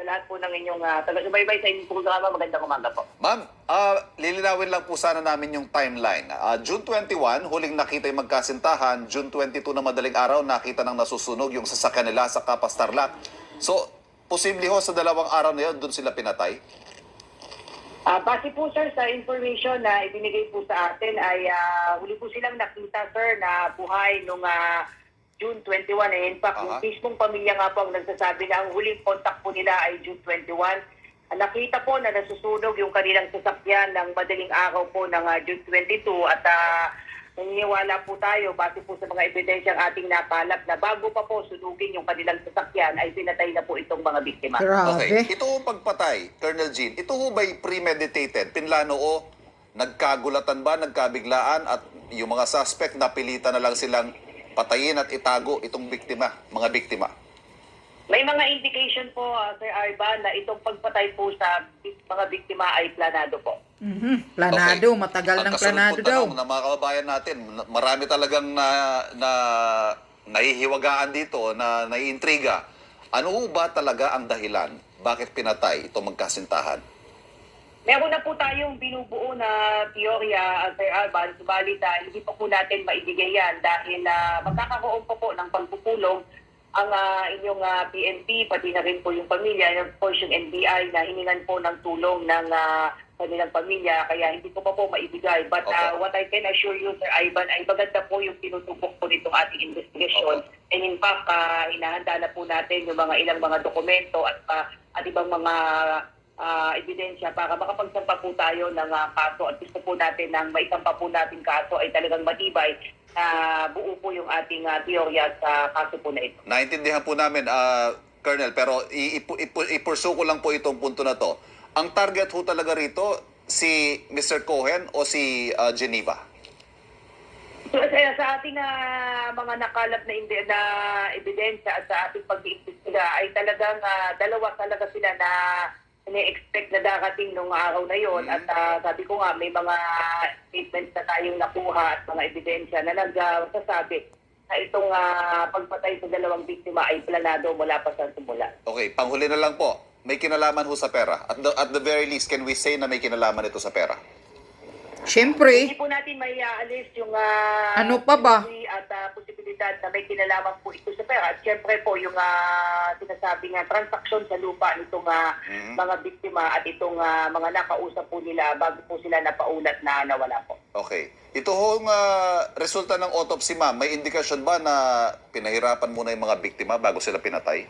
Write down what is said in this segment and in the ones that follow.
lahat po ng inyong taga-subaybay sa inyong programa. Magandang umaga po. Ma'am, lilinawin lang po sana namin yung timeline. June 21, huling nakita yung magkasintahan. June 22 na madaling araw, nakita ng nasusunog yung sasakyan nila sa Kapas Tarlac. So, posible ho sa dalawang araw na yun, doon sila pinatay? Base po sir sa information na ibinigay po sa atin ay huli po silang nakita sir na buhay nung June 21. In fact, yung mismong pamilya nga po ang nagsasabi na ang huling contact po nila ay June 21. Nakita po na nasusunog yung kanilang sasakyan ng madaling araw po ng June 22 at naniniwala po tayo base po sa mga ebidensyang ating napalap na bago pa po sunugin yung kanilang sasakyan ay pinatay na po itong mga biktima. Grabe. Okay. Ito ho pagpatay, Colonel Jean, ito ho ba'y premeditated? Pinlano o nagkagulatan ba, nagkabiglaan at yung mga suspect napilitan na lang silang patayin at itago itong biktima, mga biktima? May mga indication po, Sir Arban, na itong pagpatay po sa mga biktima ay planado po. Planado, Okay. matagal ng Ang planado kasunod po daw. tanong ng mga kababayan natin, marami talagang nahihiwagaan dito, na naiintriga. Ano ho ba talaga ang dahilan? Bakit pinatay itong magkasintahan? Meron na po tayong binubuo na teorya, Sir Arban, subalit hindi pa po natin maibigay yan dahil magkakaroon po ng pagpupulong ang inyong PNP, pati na rin po yung pamilya, of course yung NBI na hiningan po ng tulong ng kanilang pamilya, kaya hindi ko pa po maibigay. But what I can assure you, Sir Ivan, ay maganda po yung tinutubok po nitong ating investigation. And in fact, hinahanda na po natin yung mga ilang mga dokumento at ibang mga ebidensya para makapagsampa po tayo ng kaso at gusto po natin ng maisampa po natin kaso ay talagang matibay na buo po yung ating teorya sa kaso po na ito. Naintindihan po namin, Colonel, pero ipursu ko lang po itong punto na to. Ang target ho talaga rito, si Mr. Cohen o si Geneva? So, sa ating mga nakalap na ebidensya at sa ating pag-iimbestiga ay talagang dalawa talaga sila na ine-expect na darating nung araw na yon. At sabi ko nga, may mga statements na tayong nakuha at mga ebidensya na nagsasabi na itong pagpatay sa dalawang biktima ay planado mula pa sa simula. Okay, panghuli na lang po. May kinalaman ho sa pera. At the very least, can we say na may kinalaman ito sa pera? Siyempre, Hindi po natin may alis yung Ano pa ba? at posibilidad na may kinalaman po ito sa pera. At syempre po yung sinasabing transaksyon sa lupa nitong mga biktima at itong mga nakausap po nila bago po sila napaulat na nawala po. Okay. Ito hong resulta ng autopsy, ma'am, may indikasyon ba na pinahirapan muna yung mga biktima bago sila pinatay?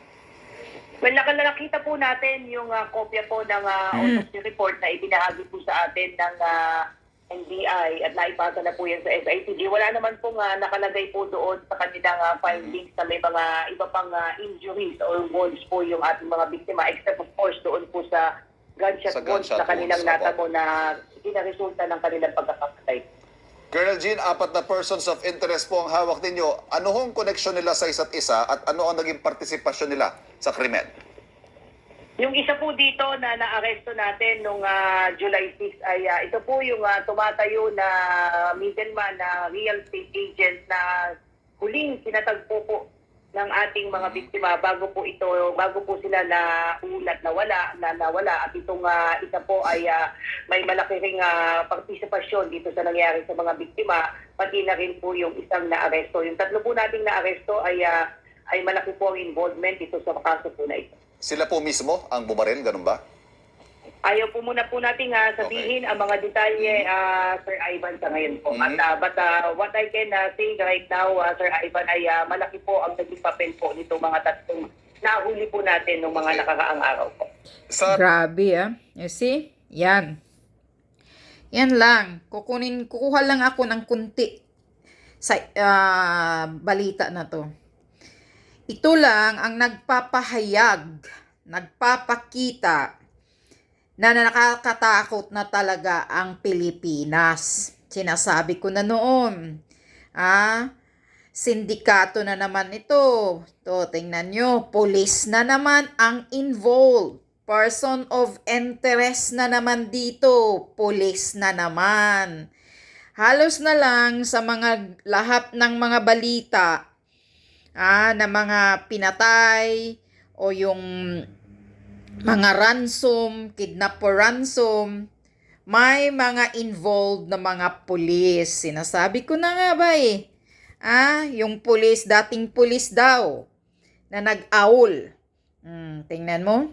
Well, nakita po natin yung kopya po ng autopsy report na ibinahagi po sa atin ng NBI at naipasa na po yan sa SICG. Wala naman pong nakalagay po doon sa kanilang findings na may mga iba pang injuries or wounds po yung ating mga biktima except of course doon po sa gunshot wounds na kanilang natamo na kinaresulta ng kanilang pagkakapatay. Colonel Jean, 4 na persons of interest po ang hawak ninyo. Ano hong connection nila sa isa't isa at ano ang naging partisipasyon nila sa krimen? Yung isa po dito na naaresto natin nung July 6 ay ito po yung tumatayo na middleman na real estate agent na huling sinatagpo po ng ating mga biktima bago po sila naulat na nawala at itong isa po ay may malaki ring partisipasyon dito sa nangyari sa mga biktima, pati na rin po yung isang naaresto. Yung tatlo po nating naaresto ay malaki po ang involvement dito sa kaso po na ito. Sila po mismo ang bumaril, ganun ba? Ayaw po muna po natin sabihin ang mga detalye, Sir Ivan, sa ngayon po. But what I can say right now, Sir Ivan, ay malaki po ang naging papel po nitong mga tatlong nahuli po natin ng mga nakakaang araw po. grabe You see? Yan. Yan lang. Kukuha lang ako ng kunti sa balita na to. Ito lang ang nagpapakita na nakakatakot na talaga ang Pilipinas. Sinasabi ko na noon. Sindikato na naman ito. Tingnan nyo, police na naman ang involved. Person of interest na naman dito. Police na naman. Halos na lang sa lahat ng mga balita na mga pinatay o yung mga ransom, kidnap for ransom, may mga involved na mga pulis. Sinasabi ko na nga ba eh. Yung pulis, dating pulis daw, na nag-aul. Tingnan mo.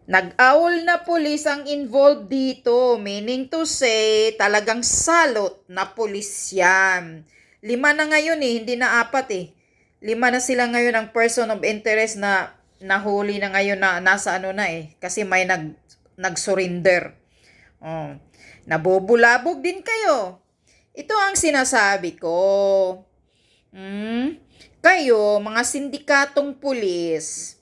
Nag-aul na pulis ang involved dito. Meaning to say, talagang salot na pulis yan. 5 na ngayon eh, hindi na 4 eh. 5 na sila ngayon ang person of interest na nahuli na ngayon na nasa ano na eh. Kasi may nag-surrender. Nabubulabog din kayo. Ito ang sinasabi ko. Kayo, mga sindikatong pulis,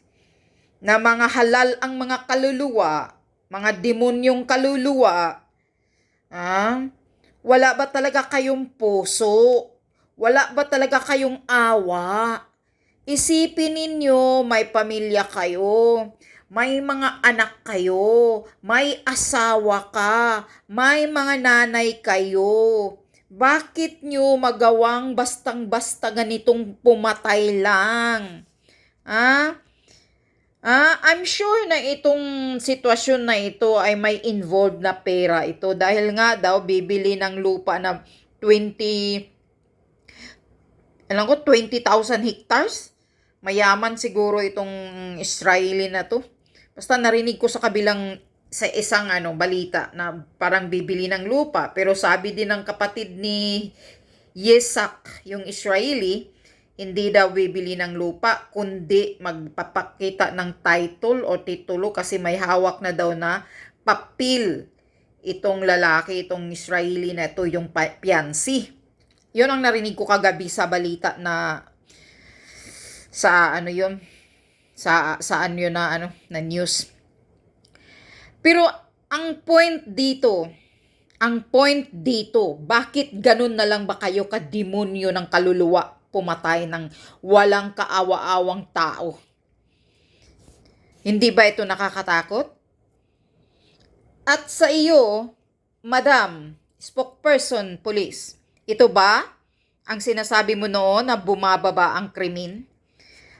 na mga halal ang mga kaluluwa, mga demonyong kaluluwa, wala ba talaga kayong puso? Wala ba talaga kayong awa? Isipin ninyo, may pamilya kayo, may mga anak kayo, may asawa ka, may mga nanay kayo. Bakit nyo magawang bastang-basta ganitong pumatay lang? I'm sure na itong sitwasyon na ito ay may involved na pera ito dahil nga daw bibili ng lupa na 20,000 hectares. Mayaman siguro itong Israeli na to. Basta narinig ko sa isang balita na parang bibili ng lupa. Pero sabi din ng kapatid ni Yitzhak, yung Israeli, hindi daw bibili ng lupa, kundi magpapakita ng title o titulo kasi may hawak na daw na papel itong lalaki, itong Israeli na ito, yung fiancé. Yun ang narinig ko kagabi sa balita na na news. Pero ang point dito, bakit ganun na lang ba kayo kademonyo ng kaluluwa pumatay ng walang kaawa-awang tao? Hindi ba ito nakakatakot? At sa iyo, Madam Spokesperson Police, ito ba ang sinasabi mo noon na bumababa ang krimen?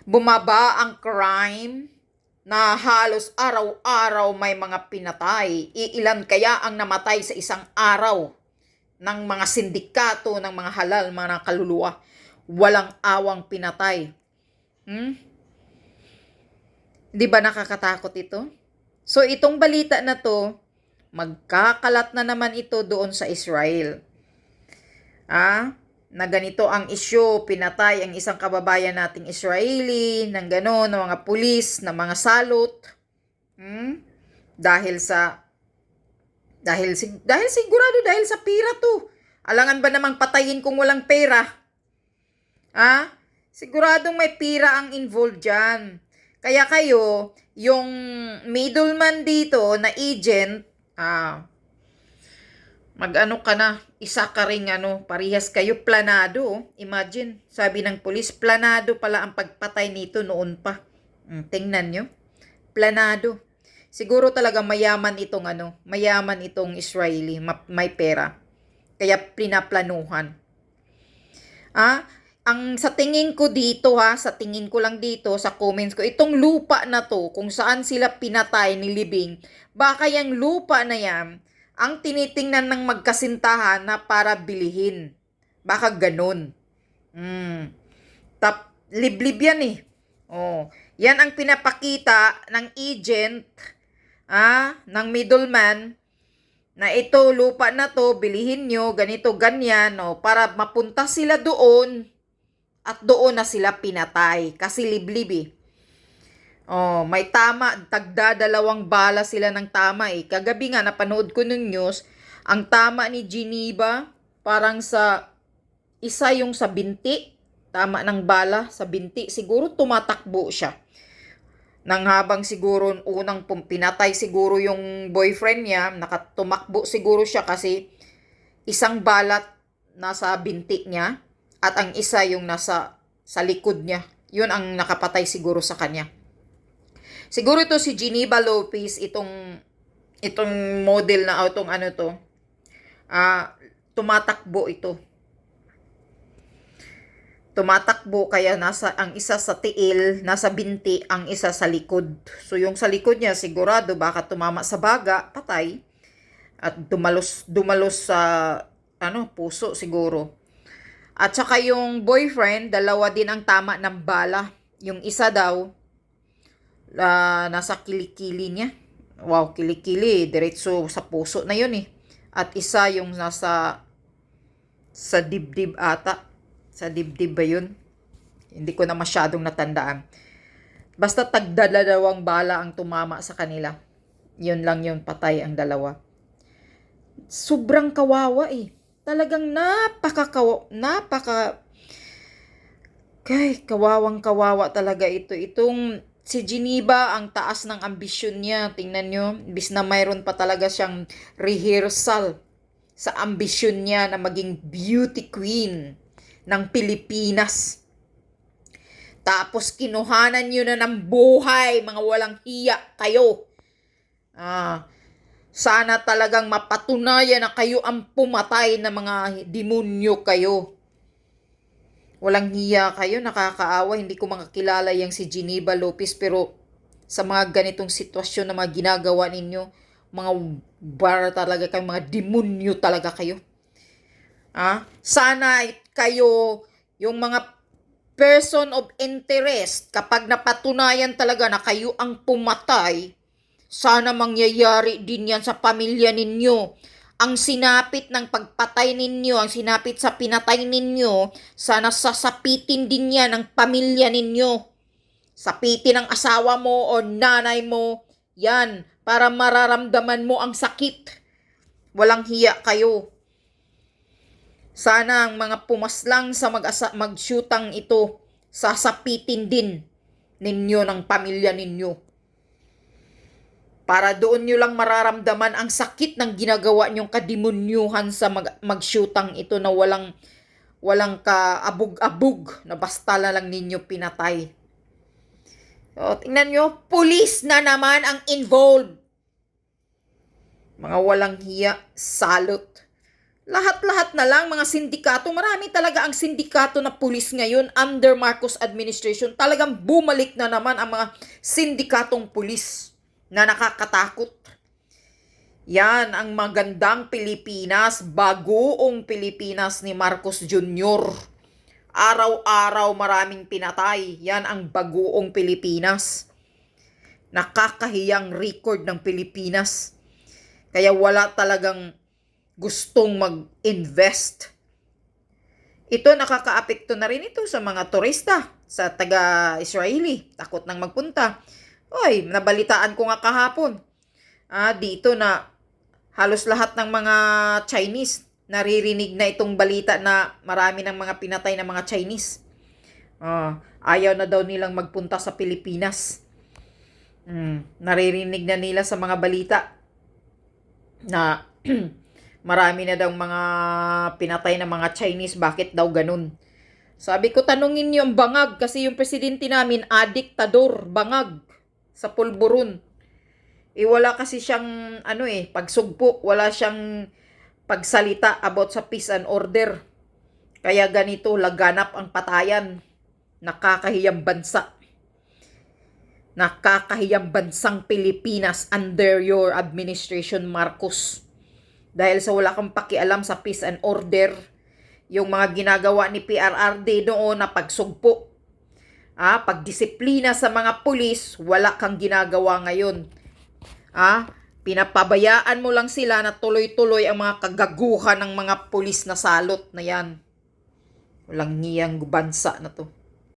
Bumaba ang crime na halos araw-araw may mga pinatay. Iilan kaya ang namatay sa isang araw ng mga sindikato, ng mga halal, mga kaluluwa? Walang awang pinatay. Di ba nakakatakot ito? So itong balita na to, magkakalat na naman ito doon sa Israel. Na ganito ang isyu, pinatay ang isang kababayan nating Israeli, ng gano'n, ng mga pulis, ng mga salot. Dahil sigurado dahil sa pera to. Alangan ba namang patayin kung walang pera? Siguradong may pera ang involved dyan. Kaya kayo, yung middleman dito na agent, mag-ano ka na, isa ka ring parehas kayo, planado. Imagine, sabi ng pulis, planado pala ang pagpatay nito noon pa. Tingnan nyo, planado. Siguro talaga mayaman itong Israeli, may pera. Kaya pinaplanuhan. Ang sa tingin ko dito sa tingin ko lang dito sa comments ko, itong lupa na to, kung saan sila pinatay ni Libing, baka yung lupa na yan, ang tinitingnan ng magkasintahan na para bilihin. Baka ganun. Liblib yan eh. Yan ang pinapakita ng agent, ng middleman, na ito, lupa na to, bilihin nyo, ganito, ganyan, para mapunta sila doon, at doon na sila pinatay. Kasi liblib eh. May tama, tagda-2 bala sila ng tama eh. Kagabi nga, napanood ko ng news, ang tama ni Geneva, parang sa isa yung sa binti, tama ng bala sa binti, siguro tumatakbo siya. Nang habang siguro unang pinatay siguro yung boyfriend niya, nakatumakbo siguro siya kasi isang balat nasa binti niya at ang isa yung nasa sa likod niya. Yun ang nakapatay siguro sa kanya. Siguro ito si Geneva Lopez, itong model na tumatakbo ito. tumatakbo kaya ang isa sa tiil, nasa binti, ang isa sa likod. So yung sa likod niya sigurado baka tumama sa baga, patay at dumalos sa puso siguro. At saka yung boyfriend, dalawa din ang tama ng bala. Yung isa daw nasa kilikili niya. Wow, kilikili, diretso sa puso na yun eh. At isa yung nasa sa dibdib ata. Sa dibdib ba yun? Hindi ko na masyadong natandaan. Basta tagdadalawang bala ang tumama sa kanila. Yun lang yun, patay ang dalawa. Sobrang kawawa eh. Talagang kawawang kawawa talaga ito. Itong si Geneva, ang taas ng ambisyon niya. Tingnan nyo, bis na mayroon pa talaga siyang rehearsal sa ambisyon niya na maging beauty queen ng Pilipinas. Tapos kinuhanan nyo na ng buhay, mga walang hiya kayo. Sana talagang mapatunayan na kayo ang pumatay na mga demonyo kayo. Walang hiya kayo, nakakaawa. Hindi ko makakilala yung si Geneva Lopez, pero sa mga ganitong sitwasyon na mga ginagawa ninyo, mga bar talaga kayo, mga demonyo talaga kayo. Sana kayo, yung mga person of interest, kapag napatunayan talaga na kayo ang pumatay, sana mangyayari din yan sa pamilya ninyo. Ang sinapit ng pagpatay ninyo, ang sinapit sa pinatay ninyo, sana sasapitin din yan ang pamilya ninyo. Sapitin ang asawa mo o nanay mo, yan, para mararamdaman mo ang sakit. Walang hiya kayo. Sana ang mga pumaslang sa magsyutang ito, sasapitin din ninyo ng pamilya ninyo. Para doon nyo lang mararamdaman ang sakit ng ginagawa nyong kademonyuhan sa magsyutang ito na walang kaabog-abog na basta lang ninyo pinatay. So, tingnan nyo, pulis na naman ang involved. Mga walang hiya, salot. Lahat-lahat na lang, mga sindikato. Marami talaga ang sindikato na pulis ngayon under Marcos administration. Talagang bumalik na naman ang mga sindikatong pulis na nakakatakot. Yan ang magandang Pilipinas, bagoong Pilipinas ni Marcos Jr. Araw-araw maraming pinatay. Yan ang bagoong Pilipinas. Nakakahiyang record ng Pilipinas. Kaya wala talagang gustong mag-invest. Ito nakakaapekto na rin ito sa mga turista, sa taga-Israeli. Takot nang magpunta. Oy, nabalitaan ko nga kahapon. Dito na halos lahat ng mga Chinese naririnig na itong balita na marami ng mga pinatay na mga Chinese. Ayaw na daw nilang magpunta sa Pilipinas. Naririnig na nila sa mga balita na marami na daw mga pinatay na mga Chinese. Bakit daw ganun? Sabi ko, tanungin niyo ang bangag kasi yung presidente namin, diktador, bangag sa pulburon. Wala kasi siyang pagsugpo, wala siyang pagsalita about sa peace and order. Kaya ganito laganap ang patayan. Nakakahiyang bansa. Nakakahiyang bansang Pilipinas under your administration, Marcos. Dahil sa wala kang pakialam sa peace and order, yung mga ginagawa ni PRRD noon na pagsugpo, pagdisiplina sa mga pulis, wala kang ginagawa ngayon. Pinapabayaan mo lang sila na tuloy-tuloy ang mga kagaguhan ng mga pulis na salot na yan. Walang ngiyang bansa na to.